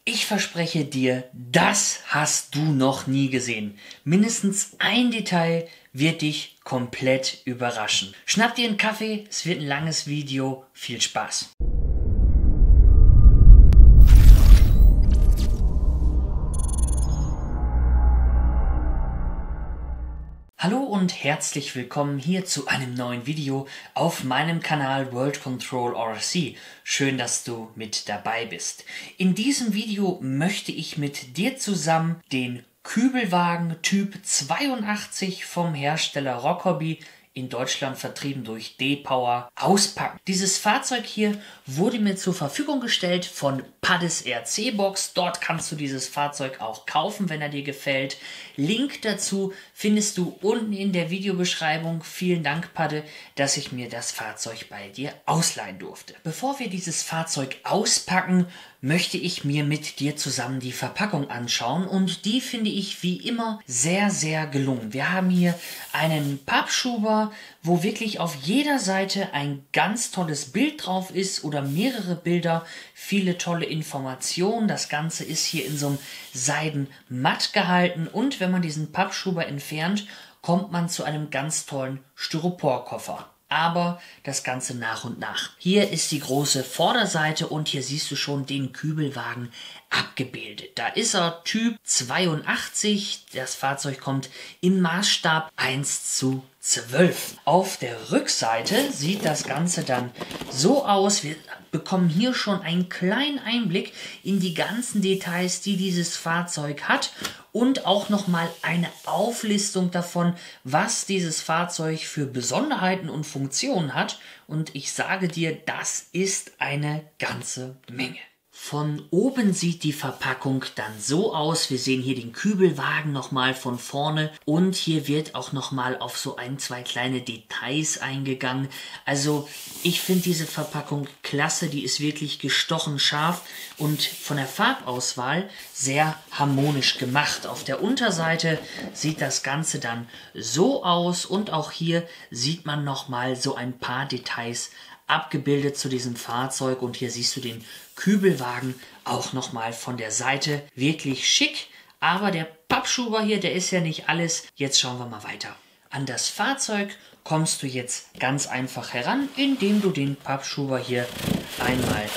Ich verspreche dir, das hast du noch nie gesehen. Mindestens ein Detail wird dich komplett überraschen. Schnapp dir einen Kaffee, es wird ein langes Video. Viel Spaß! Hallo und herzlich willkommen hier zu einem neuen Video auf meinem Kanal World Control RC. Schön, dass du mit dabei bist. In diesem Video möchte ich mit dir zusammen den Kübelwagen Typ 82 vom Hersteller Rockerby, in Deutschland vertrieben durch D-Power, auspacken. Dieses Fahrzeug hier wurde mir zur Verfügung gestellt von Paddes RC Box. Dort kannst du dieses Fahrzeug auch kaufen, wenn er dir gefällt. Link dazu findest du unten in der Videobeschreibung. Vielen Dank, Padde, dass ich mir das Fahrzeug bei dir ausleihen durfte. Bevor wir dieses Fahrzeug auspacken, möchte ich mir mit dir zusammen die Verpackung anschauen, und die finde ich wie immer sehr, sehr gelungen. Wir haben hier einen Pappschuber, wo wirklich auf jeder Seite ein ganz tolles Bild drauf ist oder mehrere Bilder, viele tolle Informationen. Das Ganze ist hier in so einem Seidenmatt gehalten, und wenn man diesen Pappschuber entfernt, kommt man zu einem ganz tollen Styroporkoffer. Aber das Ganze nach und nach. Hier ist die große Vorderseite und hier siehst du schon den Kübelwagen abgebildet. Da ist er, Typ 82. Das Fahrzeug kommt im Maßstab 1:12. Auf der Rückseite sieht das Ganze dann so aus. Wir bekommen hier schon einen kleinen Einblick in die ganzen Details, die dieses Fahrzeug hat, und auch nochmal eine Auflistung davon, was dieses Fahrzeug für Besonderheiten und Funktionen hat. Und ich sage dir, das ist eine ganze Menge. Von oben sieht die Verpackung dann so aus. Wir sehen hier den Kübelwagen nochmal von vorne, und hier wird auch nochmal auf so ein, zwei kleine Details eingegangen. Also ich finde diese Verpackung klasse, die ist wirklich gestochen scharf und von der Farbauswahl sehr harmonisch gemacht. Auf der Unterseite sieht das Ganze dann so aus, und auch hier sieht man nochmal so ein paar Details abgebildet zu diesem Fahrzeug, und hier siehst du den Kübelwagen auch nochmal von der Seite. Wirklich schick, aber der Pappschuber hier, der ist ja nicht alles. Jetzt schauen wir mal weiter. An das Fahrzeug kommst du jetzt ganz einfach heran, indem du den Pappschuber hier einmal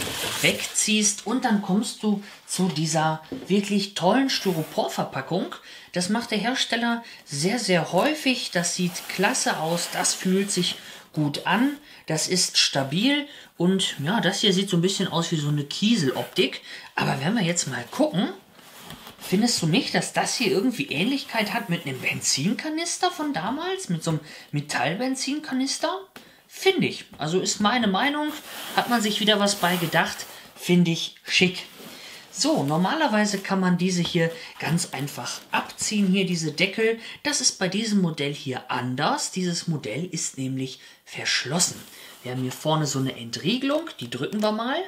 wegziehst, und dann kommst du zu dieser wirklich tollen Styroporverpackung. Das macht der Hersteller sehr, sehr häufig. Das sieht klasse aus, das fühlt sich gut an, das ist stabil, und ja, das hier sieht so ein bisschen aus wie so eine Kieseloptik. Aber wenn wir jetzt mal gucken, findest du nicht, dass das hier irgendwie Ähnlichkeit hat mit einem Benzinkanister von damals, mit so einem Metallbenzinkanister? Finde ich. Also ist meine Meinung, hat man sich wieder was bei gedacht, finde ich schick. So, normalerweise kann man diese hier ganz einfach abziehen, hier diese Deckel. Das ist bei diesem Modell hier anders. Dieses Modell ist nämlich verschlossen. Wir haben hier vorne so eine Entriegelung, die drücken wir mal.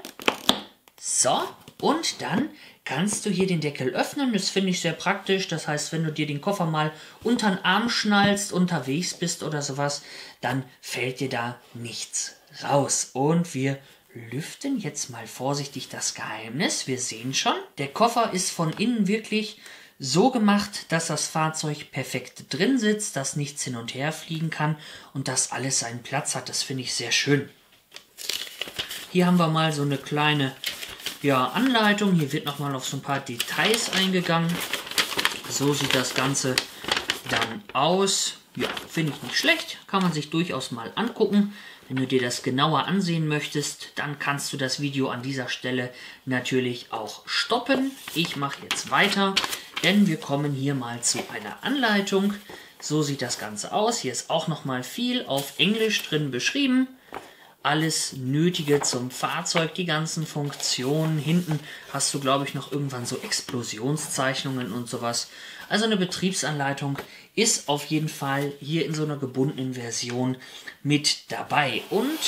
So, und dann kannst du hier den Deckel öffnen. Das finde ich sehr praktisch. Das heißt, wenn du dir den Koffer mal unter den Arm schnallst, unterwegs bist oder sowas, dann fällt dir da nichts raus. Und wir lüften jetzt mal vorsichtig das Geheimnis. Wir sehen schon, der Koffer ist von innen wirklich so gemacht, dass das Fahrzeug perfekt drin sitzt, dass nichts hin und her fliegen kann und dass alles seinen Platz hat. Das finde ich sehr schön. Hier haben wir mal so eine kleine Anleitung. Hier wird nochmal auf so ein paar Details eingegangen. So sieht das Ganze dann aus. Ja, finde ich nicht schlecht. Kann man sich durchaus mal angucken. Wenn du dir das genauer ansehen möchtest, dann kannst du das Video an dieser Stelle natürlich auch stoppen. Ich mache jetzt weiter, denn wir kommen hier mal zu einer Anleitung. So sieht das Ganze aus. Hier ist auch nochmal viel auf Englisch drin beschrieben. Alles Nötige zum Fahrzeug, die ganzen Funktionen. Hinten hast du, glaube ich, noch irgendwann so Explosionszeichnungen und sowas. Also eine Betriebsanleitung ist auf jeden Fall hier in so einer gebundenen Version mit dabei. Und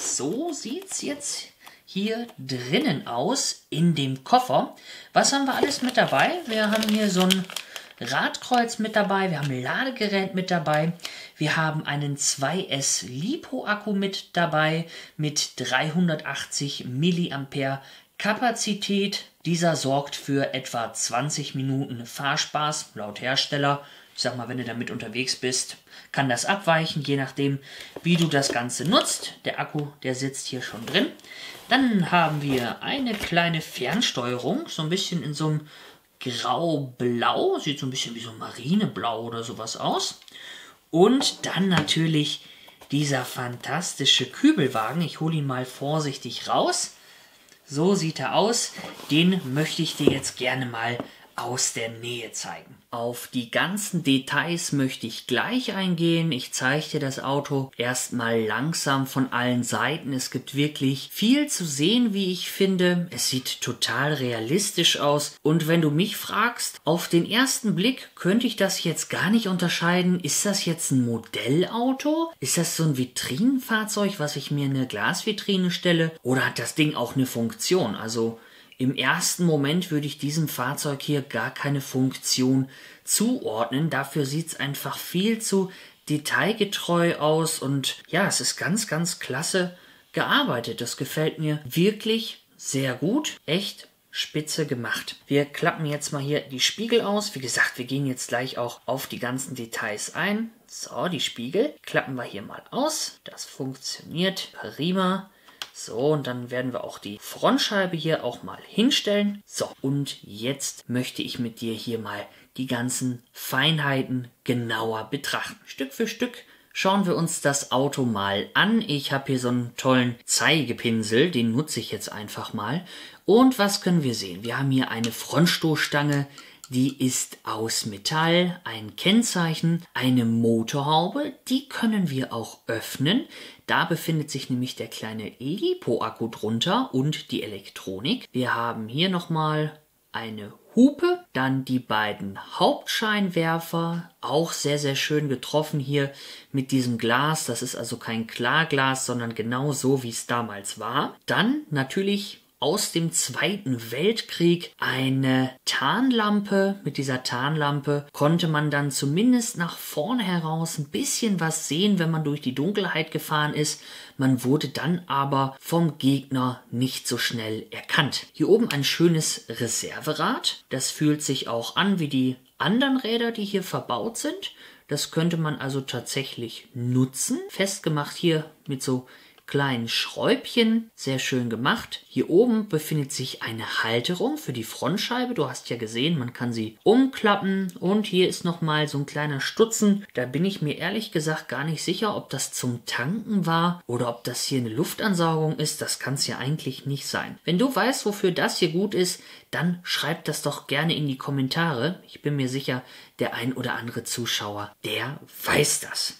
so sieht es jetzt hier drinnen aus in dem Koffer. Was haben wir alles mit dabei? Wir haben hier so ein Radkreuz mit dabei, wir haben ein Ladegerät mit dabei, wir haben einen 2S LiPo Akku mit dabei mit 380 mAh Kapazität. Dieser sorgt für etwa 20 Minuten Fahrspaß laut Hersteller. Ich sag mal, wenn du damit unterwegs bist, kann das abweichen, je nachdem, wie du das Ganze nutzt. Der Akku, der sitzt hier schon drin. Dann haben wir eine kleine Fernsteuerung, so ein bisschen in so einem Grau-Blau. Sieht so ein bisschen wie so Marineblau oder sowas aus. Und dann natürlich dieser fantastische Kübelwagen. Ich hole ihn mal vorsichtig raus. So sieht er aus. Den möchte ich dir jetzt gerne mal aus der Nähe zeigen. Auf die ganzen Details möchte ich gleich eingehen. Ich zeige dir das Auto erstmal langsam von allen Seiten. Es gibt wirklich viel zu sehen, wie ich finde. Es sieht total realistisch aus. Und wenn du mich fragst, auf den ersten Blick könnte ich das jetzt gar nicht unterscheiden. Ist das jetzt ein Modellauto? Ist das so ein Vitrinenfahrzeug, was ich mir in eine Glasvitrine stelle? Oder hat das Ding auch eine Funktion? Also im ersten Moment würde ich diesem Fahrzeug hier gar keine Funktion zuordnen. Dafür sieht es einfach viel zu detailgetreu aus und ja, es ist ganz, ganz klasse gearbeitet. Das gefällt mir wirklich sehr gut. Echt spitze gemacht. Wir klappen jetzt mal hier die Spiegel aus. Wie gesagt, wir gehen jetzt gleich auch auf die ganzen Details ein. So, die Spiegel klappen wir hier mal aus. Das funktioniert prima. So, und dann werden wir auch die Frontscheibe hier auch mal hinstellen. So, und jetzt möchte ich mit dir hier mal die ganzen Feinheiten genauer betrachten. Stück für Stück schauen wir uns das Auto mal an. Ich habe hier so einen tollen Zeigepinsel, den nutze ich jetzt einfach mal. Und was können wir sehen? Wir haben hier eine Frontstoßstange, die ist aus Metall, ein Kennzeichen, eine Motorhaube, die können wir auch öffnen. Da befindet sich nämlich der kleine LiPo-Akku drunter und die Elektronik. Wir haben hier nochmal eine Hupe, dann die beiden Hauptscheinwerfer, auch sehr, sehr schön getroffen hier mit diesem Glas. Das ist also kein Klarglas, sondern genau so, wie es damals war. Dann natürlich aus dem Zweiten Weltkrieg eine Tarnlampe. Mit dieser Tarnlampe konnte man dann zumindest nach vorne heraus ein bisschen was sehen, wenn man durch die Dunkelheit gefahren ist. Man wurde dann aber vom Gegner nicht so schnell erkannt. Hier oben ein schönes Reserverad. Das fühlt sich auch an wie die anderen Räder, die hier verbaut sind. Das könnte man also tatsächlich nutzen. Festgemacht hier mit so kleinen Schräubchen, sehr schön gemacht. Hier oben befindet sich eine Halterung für die Frontscheibe. Du hast ja gesehen, man kann sie umklappen und hier ist nochmal so ein kleiner Stutzen. Da bin ich mir ehrlich gesagt gar nicht sicher, ob das zum Tanken war oder ob das hier eine Luftansaugung ist. Das kann es ja eigentlich nicht sein. Wenn du weißt, wofür das hier gut ist, dann schreib das doch gerne in die Kommentare. Ich bin mir sicher, der ein oder andere Zuschauer, der weiß das.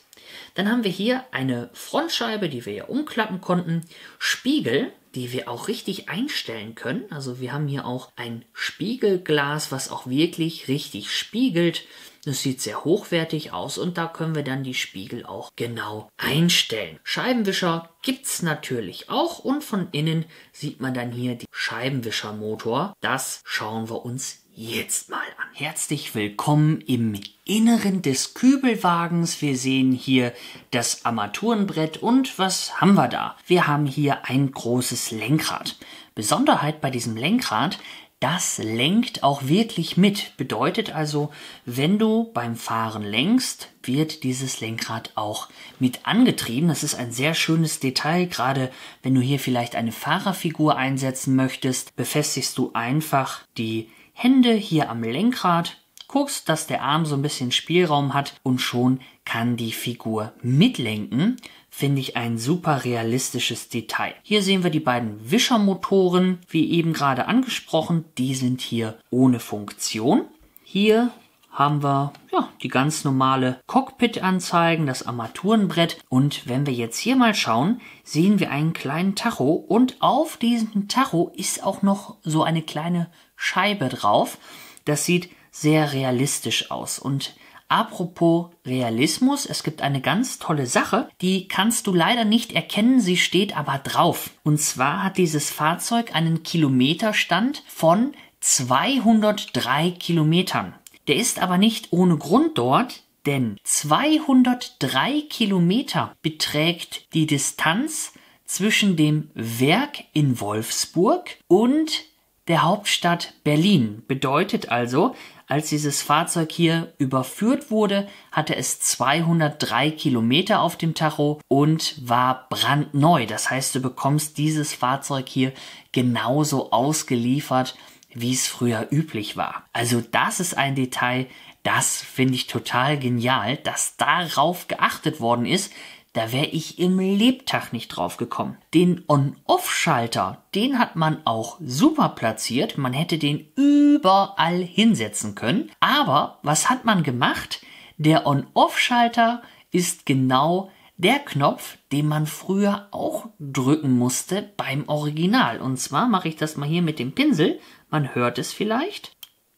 Dann haben wir hier eine Frontscheibe, die wir ja umklappen konnten, Spiegel, die wir auch richtig einstellen können. Also wir haben hier auch ein Spiegelglas, was auch wirklich richtig spiegelt. Das sieht sehr hochwertig aus und da können wir dann die Spiegel auch genau einstellen. Scheibenwischer gibt es natürlich auch und von innen sieht man dann hier den Scheibenwischermotor. Das schauen wir uns jetzt mal an. Herzlich willkommen im Inneren des Kübelwagens. Wir sehen hier das Armaturenbrett und was haben wir da? Wir haben hier ein großes Lenkrad. Besonderheit bei diesem Lenkrad: das lenkt auch wirklich mit. Bedeutet also, wenn du beim Fahren lenkst, wird dieses Lenkrad auch mit angetrieben. Das ist ein sehr schönes Detail. Gerade wenn du hier vielleicht eine Fahrerfigur einsetzen möchtest, befestigst du einfach die Hände hier am Lenkrad, guckst, dass der Arm so ein bisschen Spielraum hat und schon kann die Figur mitlenken. Finde ich ein super realistisches Detail. Hier sehen wir die beiden Wischermotoren, wie eben gerade angesprochen. Die sind hier ohne Funktion. Hier haben wir ja die ganz normale Cockpit-Anzeigen, das Armaturenbrett. Und wenn wir jetzt hier mal schauen, sehen wir einen kleinen Tacho. Und auf diesem Tacho ist auch noch so eine kleine Scheibe drauf. Das sieht sehr realistisch aus. Und apropos Realismus, es gibt eine ganz tolle Sache, die kannst du leider nicht erkennen, sie steht aber drauf. Und zwar hat dieses Fahrzeug einen Kilometerstand von 203 Kilometern. Der ist aber nicht ohne Grund dort, denn 203 Kilometer beträgt die Distanz zwischen dem Werk in Wolfsburg und der Hauptstadt Berlin. Bedeutet also, als dieses Fahrzeug hier überführt wurde, hatte es 203 Kilometer auf dem Tacho und war brandneu. Das heißt, du bekommst dieses Fahrzeug hier genauso ausgeliefert, wie es früher üblich war. Also das ist ein Detail, das finde ich total genial, dass darauf geachtet worden ist. Da wäre ich im Lebtag nicht drauf gekommen. Den On-Off-Schalter, den hat man auch super platziert. Man hätte den überall hinsetzen können. Aber was hat man gemacht? Der On-Off-Schalter ist genau der Knopf, den man früher auch drücken musste beim Original. Und zwar mache ich das mal hier mit dem Pinsel. Man hört es vielleicht.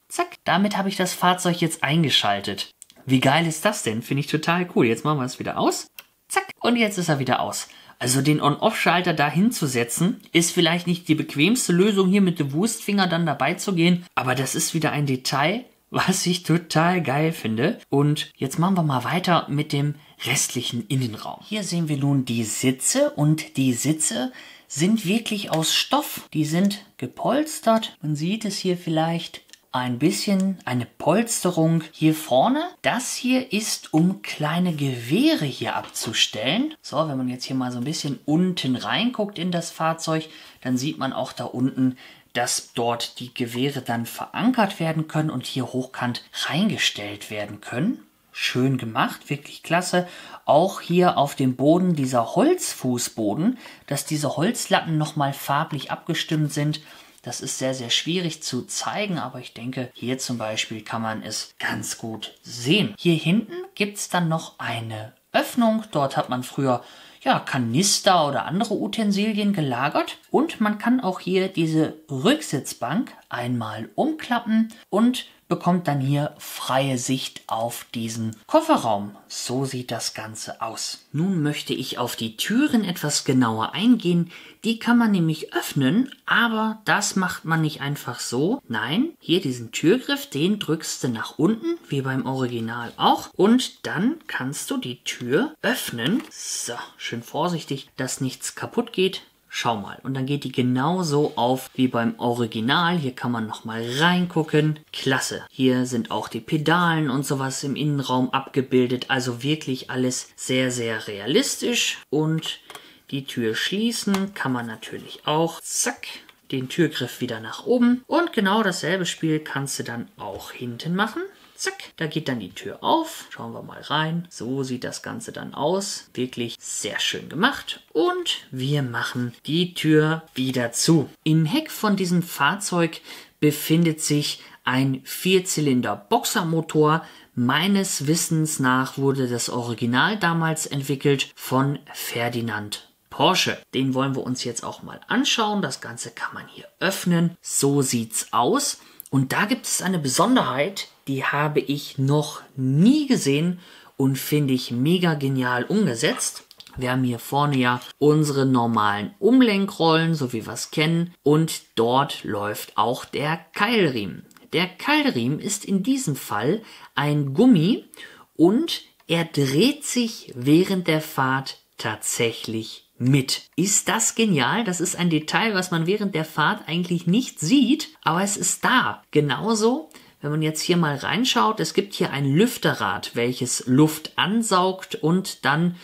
Zack, damit habe ich das Fahrzeug jetzt eingeschaltet. Wie geil ist das denn? Finde ich total cool. Jetzt machen wir es wieder aus. Zack, und jetzt ist er wieder aus. Also den On-Off-Schalter da hinzusetzen, ist vielleicht nicht die bequemste Lösung, hier mit dem Wurstfinger dann dabei zu gehen. Aber das ist wieder ein Detail, was ich total geil finde. Und jetzt machen wir mal weiter mit dem restlichen Innenraum. Hier sehen wir nun die Sitze und die Sitze sind wirklich aus Stoff. Die sind gepolstert. Man sieht es hier vielleicht ein bisschen, eine Polsterung hier vorne. Das hier ist, um kleine Gewehre hier abzustellen. So, wenn man jetzt hier mal so ein bisschen unten reinguckt in das Fahrzeug, dann sieht man auch da unten, dass dort die Gewehre dann verankert werden können und hier hochkant reingestellt werden können. Schön gemacht, wirklich klasse. Auch hier auf dem Boden dieser Holzfußboden, dass diese Holzlatten nochmal farblich abgestimmt sind. Das ist sehr, sehr schwierig zu zeigen, aber ich denke, hier zum Beispiel kann man es ganz gut sehen. Hier hinten gibt es dann noch eine Öffnung. Dort hat man früher Kanister oder andere Utensilien gelagert. Und man kann auch hier diese Rücksitzbank einmal umklappen und bekommt dann hier freie Sicht auf diesen Kofferraum. So sieht das Ganze aus. Nun möchte ich auf die Türen etwas genauer eingehen. Die kann man nämlich öffnen, aber das macht man nicht einfach so. Nein, hier diesen Türgriff, den drückst du nach unten, wie beim Original auch. Und dann kannst du die Tür öffnen. So, schön vorsichtig, dass nichts kaputt geht. Schau mal, und dann geht die genauso auf wie beim Original. Hier kann man nochmal reingucken. Klasse. Hier sind auch die Pedalen und sowas im Innenraum abgebildet. Also wirklich alles sehr, sehr realistisch. Und die Tür schließen kann man natürlich auch. Zack, den Türgriff wieder nach oben. Und genau dasselbe Spiel kannst du dann auch hinten machen. Zack, da geht dann die Tür auf. Schauen wir mal rein. So sieht das Ganze dann aus. Wirklich sehr schön gemacht. Und wir machen die Tür wieder zu. Im Heck von diesem Fahrzeug befindet sich ein 4-Zylinder-Boxermotor. Meines Wissens nach wurde das Original damals entwickelt von Ferdinand Porsche. Den wollen wir uns jetzt auch mal anschauen. Das Ganze kann man hier öffnen. So sieht's aus. Und da gibt es eine Besonderheit, die habe ich noch nie gesehen und finde ich mega genial umgesetzt. Wir haben hier vorne ja unsere normalen Umlenkrollen, so wie wir es kennen, und dort läuft auch der Keilriemen. Der Keilriemen ist in diesem Fall ein Gummi und er dreht sich während der Fahrt tatsächlich mit. Ist das genial? Das ist ein Detail, was man während der Fahrt eigentlich nicht sieht, aber es ist da. Genauso, wenn man jetzt hier mal reinschaut, es gibt hier ein Lüfterrad, welches Luft ansaugt und dann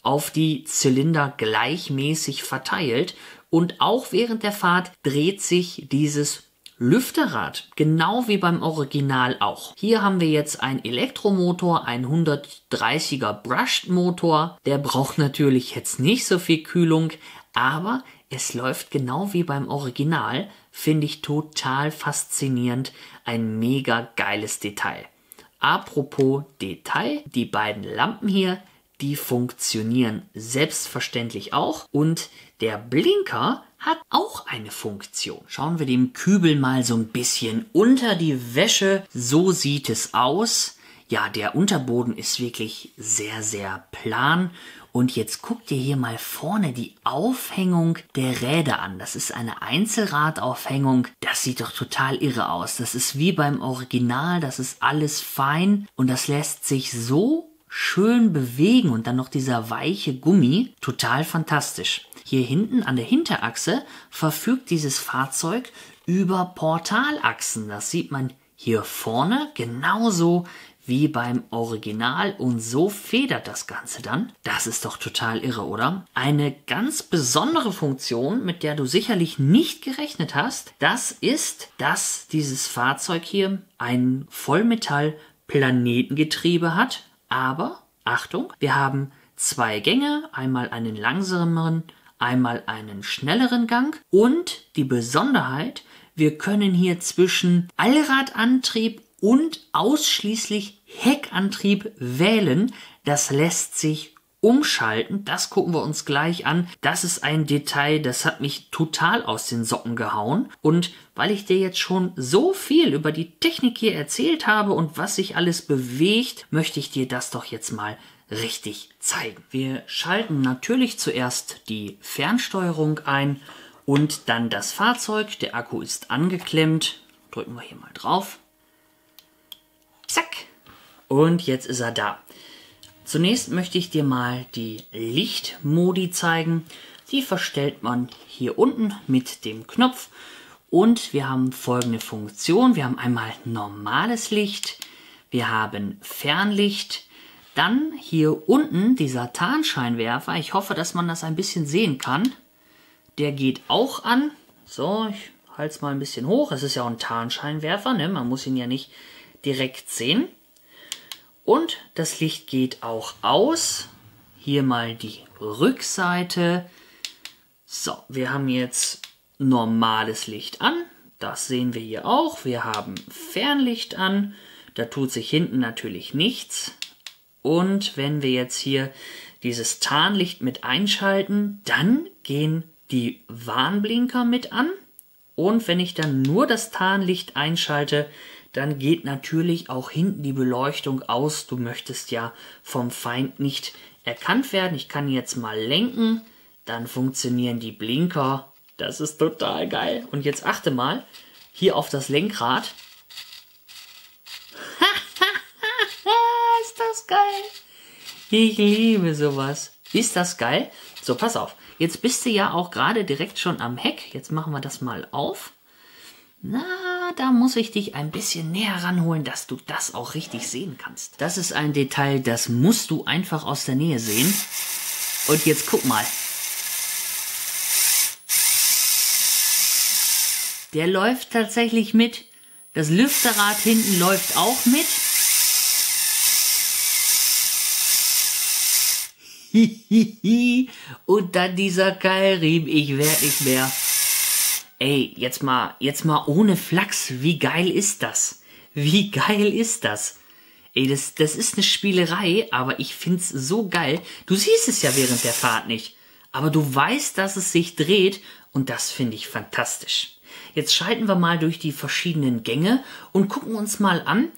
auf die Zylinder gleichmäßig verteilt. Und auch während der Fahrt dreht sich dieses Lüfterrad, genau wie beim Original auch. Hier haben wir jetzt einen Elektromotor, einen 130er Brushed Motor. Der braucht natürlich jetzt nicht so viel Kühlung, aber es läuft genau wie beim Original. Finde ich total faszinierend. Ein mega geiles Detail. Apropos Detail, die beiden Lampen hier, die funktionieren selbstverständlich auch und der Blinker hat auch eine Funktion. Schauen wir dem Kübel mal so ein bisschen unter die Wäsche. So sieht es aus. Ja, der Unterboden ist wirklich sehr, sehr plan. Und jetzt guckt ihr hier mal vorne die Aufhängung der Räder an. Das ist eine Einzelradaufhängung. Das sieht doch total irre aus. Das ist wie beim Original. Das ist alles fein. Und das lässt sich so schön bewegen. Und dann noch dieser weiche Gummi. Total fantastisch. hier hinten an der Hinterachse verfügt dieses Fahrzeug über Portalachsen. Das sieht man hier vorne genauso wie beim Original und so federt das Ganze dann. Das ist doch total irre, oder? Eine ganz besondere Funktion, mit der du sicherlich nicht gerechnet hast, das ist, dass dieses Fahrzeug hier ein Vollmetall-Planetengetriebe hat. Aber, Achtung, wir haben 2 Gänge, einmal einen langsameren, einmal einen schnelleren Gang. Und die Besonderheit, wir können hier zwischen Allradantrieb und ausschließlich Heckantrieb wählen. Das lässt sich umschalten. Das gucken wir uns gleich an. Das ist ein Detail, das hat mich total aus den Socken gehauen. Und weil ich dir jetzt schon so viel über die Technik hier erzählt habe und was sich alles bewegt, möchte ich dir das doch jetzt mal richtig zeigen. Wir schalten natürlich zuerst die Fernsteuerung ein und dann das Fahrzeug. Der Akku ist angeklemmt. Drücken wir hier mal drauf. Zack. Und jetzt ist er da. Zunächst möchte ich dir mal die Lichtmodi zeigen. Die verstellt man hier unten mit dem Knopf. Und wir haben folgende Funktion. Wir haben einmal normales Licht. Wir haben Fernlicht. Dann hier unten dieser Tarnscheinwerfer. Ich hoffe, dass man das ein bisschen sehen kann. Der geht auch an. So, ich halte es mal ein bisschen hoch. Es ist ja auch ein Tarnscheinwerfer, ne? Man muss ihn ja nicht direkt sehen. Und das Licht geht auch aus. Hier mal die Rückseite. So, wir haben jetzt normales Licht an. Das sehen wir hier auch. Wir haben Fernlicht an. Da tut sich hinten natürlich nichts. Und wenn wir jetzt hier dieses Tarnlicht mit einschalten, dann gehen die Warnblinker mit an. Und wenn ich dann nur das Tarnlicht einschalte, dann geht natürlich auch hinten die Beleuchtung aus. Du möchtest ja vom Feind nicht erkannt werden. Ich kann jetzt mal lenken, dann funktionieren die Blinker. Das ist total geil. Und jetzt achte mal hier auf das Lenkrad. Ist das geil? Ich liebe sowas. Ist das geil? So, pass auf. Jetzt bist du ja auch gerade direkt schon am Heck. Jetzt machen wir das mal auf. Na, da muss ich dich ein bisschen näher ranholen, dass du das auch richtig sehen kannst. Das ist ein Detail, das musst du einfach aus der Nähe sehen. Und jetzt guck mal. Der läuft tatsächlich mit. Das Lüfterrad hinten läuft auch mit. Und dann dieser Keilriemen, ich werd nicht mehr. Ey, jetzt mal ohne Flachs, wie geil ist das? Wie geil ist das? Ey, das ist eine Spielerei, aber ich find's so geil. Du siehst es ja während der Fahrt nicht, aber du weißt, dass es sich dreht und das finde ich fantastisch. Jetzt schalten wir mal durch die verschiedenen Gänge und gucken uns mal an,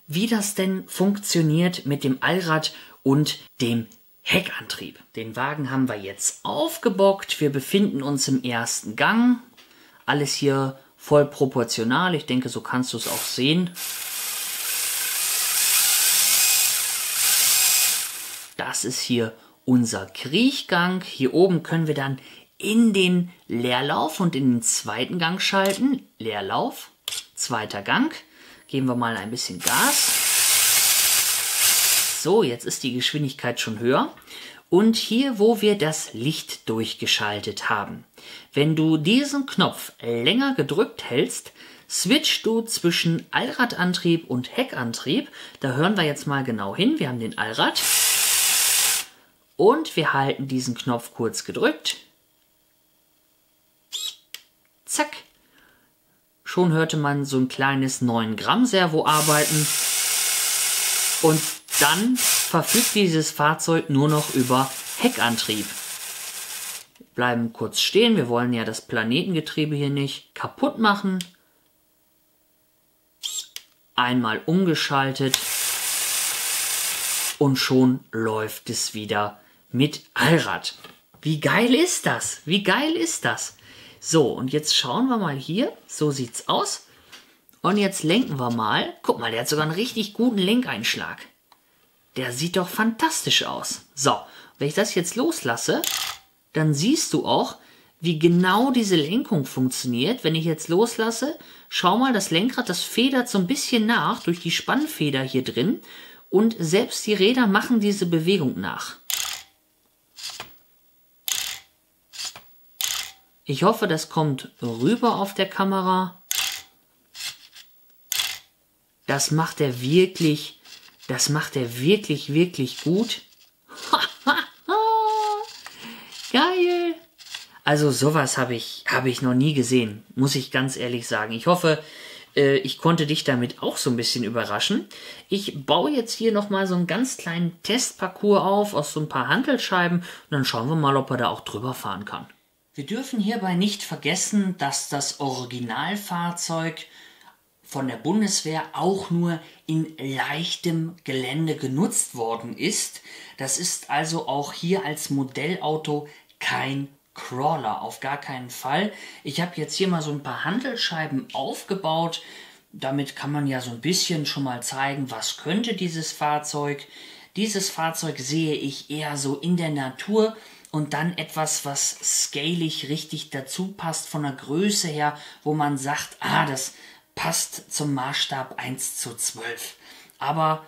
wie das denn funktioniert mit dem Allrad und dem Heckantrieb. Den Wagen haben wir jetzt aufgebockt. Wir befinden uns im ersten Gang. Alles hier voll proportional. Ich denke, so kannst du es auch sehen. Das ist hier unser Kriechgang. Hier oben können wir dann in den Leerlauf und in den zweiten Gang schalten. Leerlauf, zweiter Gang. Geben wir mal ein bisschen Gas. So, jetzt ist die Geschwindigkeit schon höher. Und hier, wo wir das Licht durchgeschaltet haben. Wenn du diesen Knopf länger gedrückt hältst, switchst du zwischen Allradantrieb und Heckantrieb. Da hören wir jetzt mal genau hin. Wir haben den Allrad. Und wir halten diesen Knopf kurz gedrückt. Zack. Schon hörte man so ein kleines 9 Gramm Servo arbeiten. Und dann verfügt dieses Fahrzeug nur noch über Heckantrieb. Bleiben kurz stehen, wir wollen ja das Planetengetriebe hier nicht kaputt machen. Einmal umgeschaltet und schon läuft es wieder mit Allrad. Wie geil ist das? Wie geil ist das? So, und jetzt schauen wir mal hier, so sieht's aus. Und jetzt lenken wir mal. Guck mal, der hat sogar einen richtig guten Lenkeinschlag. Der sieht doch fantastisch aus. So, wenn ich das jetzt loslasse, dann siehst du auch, wie genau diese Lenkung funktioniert. Wenn ich jetzt loslasse, schau mal, das Lenkrad, das federt so ein bisschen nach durch die Spannfeder hier drin und selbst die Räder machen diese Bewegung nach. Ich hoffe, das kommt rüber auf der Kamera. Das macht er wirklich, wirklich gut. Geil! Also sowas habe ich noch nie gesehen, muss ich ganz ehrlich sagen. Ich hoffe, ich konnte dich damit auch so ein bisschen überraschen. Ich baue jetzt hier nochmal so einen ganz kleinen Testparcours auf aus so ein paar Hantelscheiben und dann schauen wir mal, ob er da auch drüber fahren kann. Wir dürfen hierbei nicht vergessen, dass das Originalfahrzeug von der Bundeswehr auch nur in leichtem Gelände genutzt worden ist. Das ist also auch hier als Modellauto kein Crawler, auf gar keinen Fall. Ich habe jetzt hier mal so ein paar Hantelscheiben aufgebaut. Damit kann man ja so ein bisschen schon mal zeigen, was könnte dieses Fahrzeug. Dieses Fahrzeug sehe ich eher so in der Natur und dann etwas, was scalig richtig dazu passt, von der Größe her, wo man sagt, das passt zum Maßstab 1:12. Aber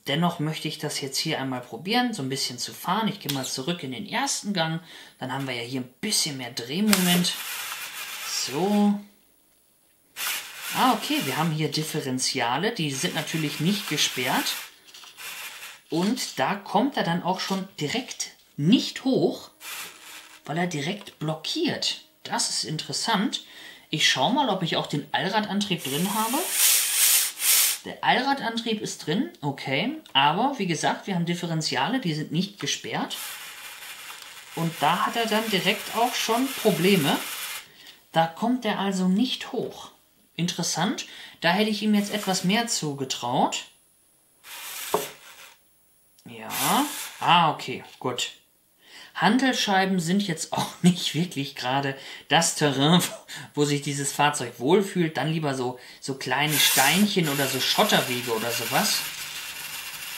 dennoch möchte ich das jetzt hier einmal probieren, so ein bisschen zu fahren. Ich gehe mal zurück in den ersten Gang. Dann haben wir ja hier ein bisschen mehr Drehmoment. So. Okay, wir haben hier Differentiale. Die sind natürlich nicht gesperrt. Und da kommt er dann auch schon direkt nicht hoch, weil er direkt blockiert. Das ist interessant. Ich schaue mal, ob ich auch den Allradantrieb drin habe. Der Allradantrieb ist drin, okay. Aber wie gesagt, wir haben Differentiale, die sind nicht gesperrt. Und da hat er dann direkt auch schon Probleme. Da kommt er also nicht hoch. Interessant. Da hätte ich ihm jetzt etwas mehr zugetraut. Ja. Okay, gut. Hantelscheiben sind jetzt auch nicht wirklich gerade das Terrain, wo sich dieses Fahrzeug wohlfühlt. Dann lieber so kleine Steinchen oder so Schotterwege oder sowas.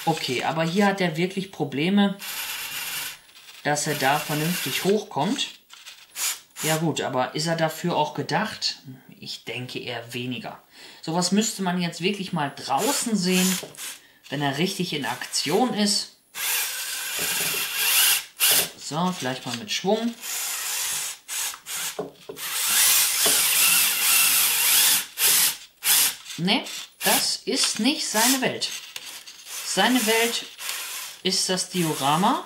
Okay, aber hier hat er wirklich Probleme, dass er da vernünftig hochkommt. Ja gut, aber ist er dafür auch gedacht? Ich denke eher weniger. Sowas müsste man jetzt wirklich mal draußen sehen, wenn er richtig in Aktion ist. So, vielleicht mal mit Schwung. Ne, das ist nicht seine Welt. Seine Welt ist das Diorama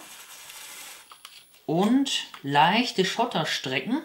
und leichte Schotterstrecken.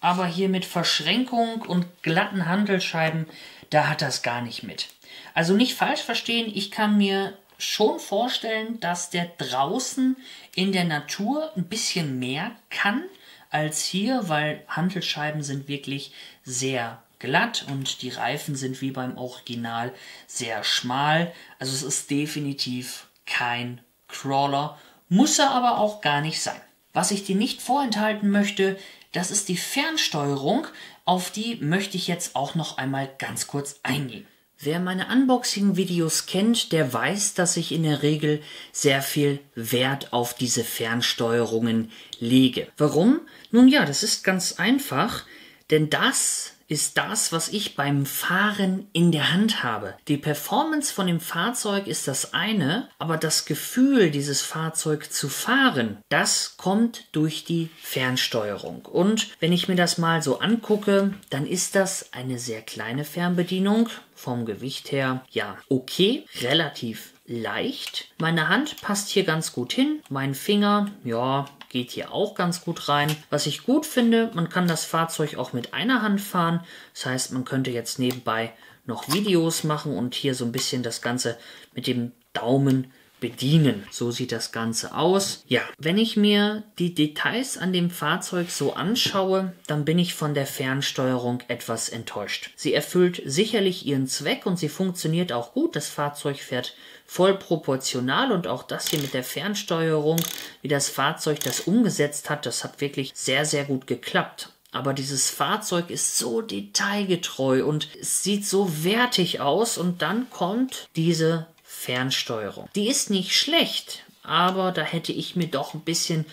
Aber hier mit Verschränkung und glatten Hantelscheiben, da hat das gar nicht mit. Also nicht falsch verstehen, ich kann mir schon vorstellen, dass der draußen in der Natur ein bisschen mehr kann als hier, weil Hantelscheiben sind wirklich sehr glatt und die Reifen sind wie beim Original sehr schmal. Also es ist definitiv kein Crawler, muss er aber auch gar nicht sein. Was ich dir nicht vorenthalten möchte, das ist die Fernsteuerung, auf die möchte ich jetzt auch noch einmal ganz kurz eingehen. Wer meine Unboxing-Videos kennt, der weiß, dass ich in der Regel sehr viel Wert auf diese Fernsteuerungen lege. Warum? Nun ja, das ist ganz einfach, denn das ist das, was ich beim Fahren in der Hand habe. Die Performance von dem Fahrzeug ist das eine, aber das Gefühl, dieses Fahrzeug zu fahren, das kommt durch die Fernsteuerung. Und wenn ich mir das mal so angucke, dann ist das eine sehr kleine Fernbedienung. Vom Gewicht her, ja, okay, relativ leicht. Meine Hand passt hier ganz gut hin. Mein Finger, ja, geht hier auch ganz gut rein. Was ich gut finde, man kann das Fahrzeug auch mit einer Hand fahren. Das heißt, man könnte jetzt nebenbei noch Videos machen und hier so ein bisschen das Ganze mit dem Daumen bedienen. So sieht das Ganze aus. Ja, wenn ich mir die Details an dem Fahrzeug so anschaue, dann bin ich von der Fernsteuerung etwas enttäuscht. Sie erfüllt sicherlich ihren Zweck und sie funktioniert auch gut. Das Fahrzeug fährt voll proportional und auch das hier mit der Fernsteuerung, wie das Fahrzeug das umgesetzt hat, das hat wirklich sehr, sehr gut geklappt. Aber dieses Fahrzeug ist so detailgetreu und es sieht so wertig aus und dann kommt diese Fernsteuerung. Die ist nicht schlecht, aber da hätte ich mir doch ein bisschen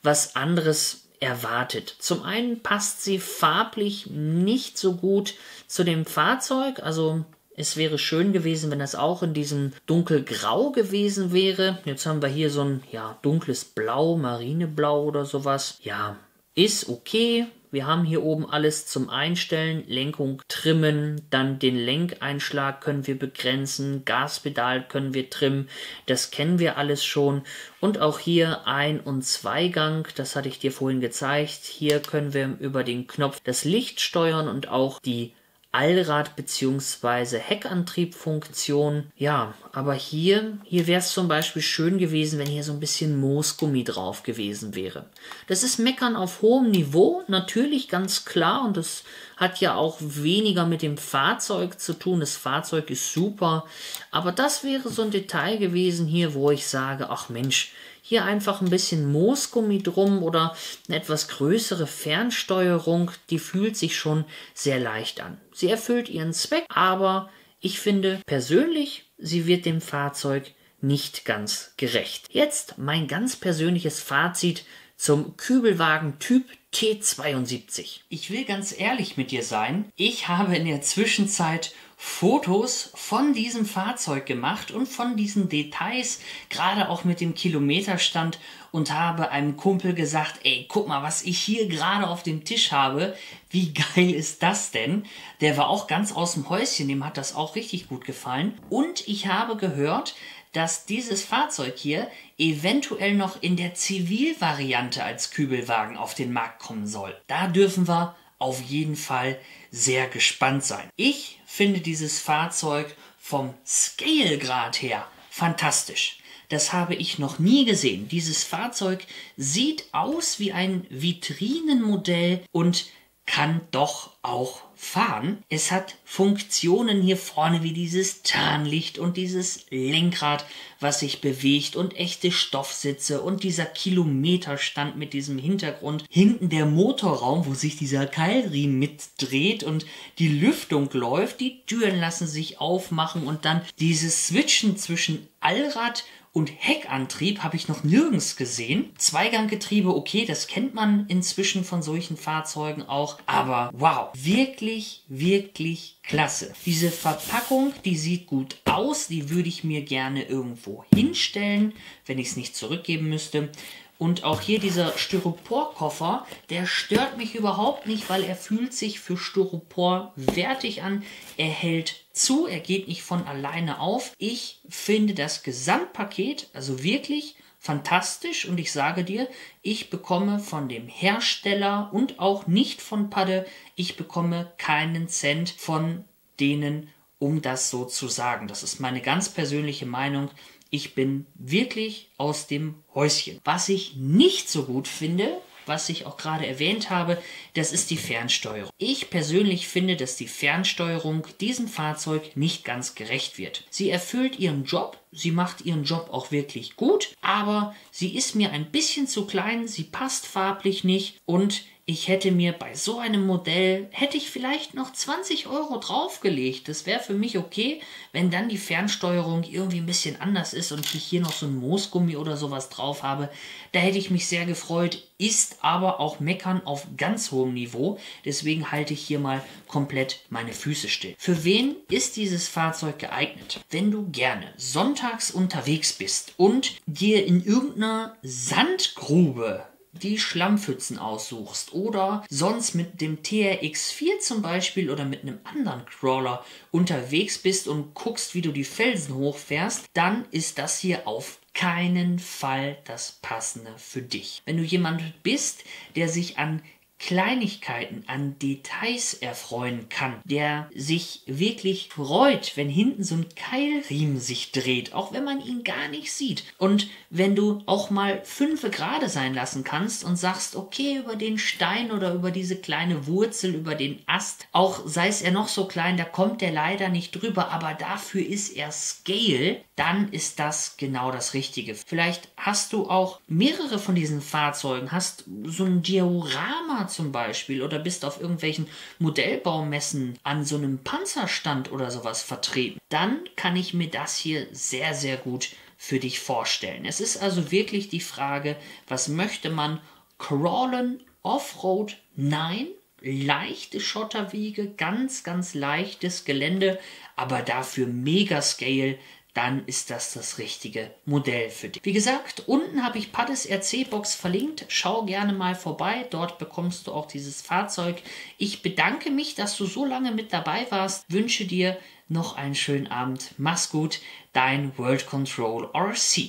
was anderes erwartet. Zum einen passt sie farblich nicht so gut zu dem Fahrzeug, also es wäre schön gewesen, wenn das auch in diesem dunkelgrau gewesen wäre. Jetzt haben wir hier so ein dunkles Blau, Marineblau oder sowas. Ja, ist okay. Wir haben hier oben alles zum Einstellen, Lenkung trimmen, dann den Lenkeinschlag können wir begrenzen, Gaspedal können wir trimmen, das kennen wir alles schon. Und auch hier Ein- und Zweigang, das hatte ich dir vorhin gezeigt. Hier können wir über den Knopf das Licht steuern und auch die Allrad- bzw. Heckantriebfunktion. Ja, aber hier wäre es zum Beispiel schön gewesen, wenn hier so ein bisschen Moosgummi drauf gewesen wäre. Das ist Meckern auf hohem Niveau, natürlich ganz klar, und das hat ja auch weniger mit dem Fahrzeug zu tun. Das Fahrzeug ist super, aber das wäre so ein Detail gewesen hier, wo ich sage, ach Mensch, hier einfach ein bisschen Moosgummi drum oder eine etwas größere Fernsteuerung, die fühlt sich schon sehr leicht an. Sie erfüllt ihren Zweck, aber ich finde persönlich, sie wird dem Fahrzeug nicht ganz gerecht. Jetzt mein ganz persönliches Fazit zum Kübelwagen Typ T72. Ich will ganz ehrlich mit dir sein, ich habe in der Zwischenzeit Fotos von diesem Fahrzeug gemacht und von diesen Details, gerade auch mit dem Kilometerstand, und habe einem Kumpel gesagt, ey, guck mal, was ich hier gerade auf dem Tisch habe, wie geil ist das denn? Der war auch ganz aus dem Häuschen, dem hat das auch richtig gut gefallen. Und ich habe gehört, dass dieses Fahrzeug hier eventuell noch in der Zivilvariante als Kübelwagen auf den Markt kommen soll. Da dürfen wir auf jeden Fall sehr gespannt sein. Ich finde dieses Fahrzeug vom Scale-Grad her fantastisch. Das habe ich noch nie gesehen. Dieses Fahrzeug sieht aus wie ein Vitrinenmodell und kann doch auch fahren. Es hat Funktionen hier vorne wie dieses Tarnlicht und dieses Lenkrad, was sich bewegt, und echte Stoffsitze und dieser Kilometerstand mit diesem Hintergrund. Hinten der Motorraum, wo sich dieser Keilriemen mitdreht und die Lüftung läuft. Die Türen lassen sich aufmachen und dann dieses Switchen zwischen Allrad und Heckantrieb habe ich noch nirgends gesehen. Zweiganggetriebe, okay, das kennt man inzwischen von solchen Fahrzeugen auch. Aber wow, wirklich, wirklich klasse. Diese Verpackung, die sieht gut aus. Die würde ich mir gerne irgendwo hinstellen, wenn ich es nicht zurückgeben müsste. Und auch hier dieser Styroporkoffer, der stört mich überhaupt nicht, weil er fühlt sich für Styropor wertig an. Er hält zu, er geht nicht von alleine auf. Ich finde das Gesamtpaket also wirklich fantastisch, und ich sage dir, ich bekomme von dem Hersteller und auch nicht von Padde, ich bekomme keinen Cent von denen, um das so zu sagen. Das ist meine ganz persönliche Meinung. Ich bin wirklich aus dem Häuschen. Was ich nicht so gut finde, was ich auch gerade erwähnt habe, das ist die Fernsteuerung. Ich persönlich finde, dass die Fernsteuerung diesem Fahrzeug nicht ganz gerecht wird. Sie erfüllt ihren Job, sie macht ihren Job auch wirklich gut, aber sie ist mir ein bisschen zu klein, sie passt farblich nicht, und ich hätte mir bei so einem Modell, hätte ich vielleicht noch 20 Euro draufgelegt. Das wäre für mich okay, wenn dann die Fernsteuerung irgendwie ein bisschen anders ist und ich hier noch so ein Moosgummi oder sowas drauf habe. Da hätte ich mich sehr gefreut, ist aber auch Meckern auf ganz hohem Niveau. Deswegen halte ich hier mal komplett meine Füße still. Für wen ist dieses Fahrzeug geeignet? Wenn du gerne sonntags unterwegs bist und dir in irgendeiner Sandgrube die Schlammpfützen aussuchst oder sonst mit dem TRX4 zum Beispiel oder mit einem anderen Crawler unterwegs bist und guckst, wie du die Felsen hochfährst, dann ist das hier auf keinen Fall das Passende für dich. Wenn du jemand bist, der sich an Kleinigkeiten, an Details erfreuen kann, der sich wirklich freut, wenn hinten so ein Keilriemen sich dreht, auch wenn man ihn gar nicht sieht. Und wenn du auch mal 5 Grad sein lassen kannst und sagst, okay, über den Stein oder über diese kleine Wurzel, über den Ast, auch sei es er noch so klein, da kommt der leider nicht drüber, aber dafür ist er Scale, dann ist das genau das Richtige. Vielleicht hast du auch mehrere von diesen Fahrzeugen, hast so ein Diorama zum Beispiel oder bist auf irgendwelchen Modellbaumessen an so einem Panzerstand oder sowas vertreten. Dann kann ich mir das hier sehr, sehr gut für dich vorstellen. Es ist also wirklich die Frage, was möchte man? Crawlen, Offroad? Nein. Leichte Schotterwege, ganz, ganz leichtes Gelände, aber dafür Mega-Scale, dann ist das richtige Modell für dich. Wie gesagt, unten habe ich Paddes RC-Box verlinkt. Schau gerne mal vorbei. Dort bekommst du auch dieses Fahrzeug. Ich bedanke mich, dass du so lange mit dabei warst. Wünsche dir noch einen schönen Abend. Mach's gut. Dein World Control RC.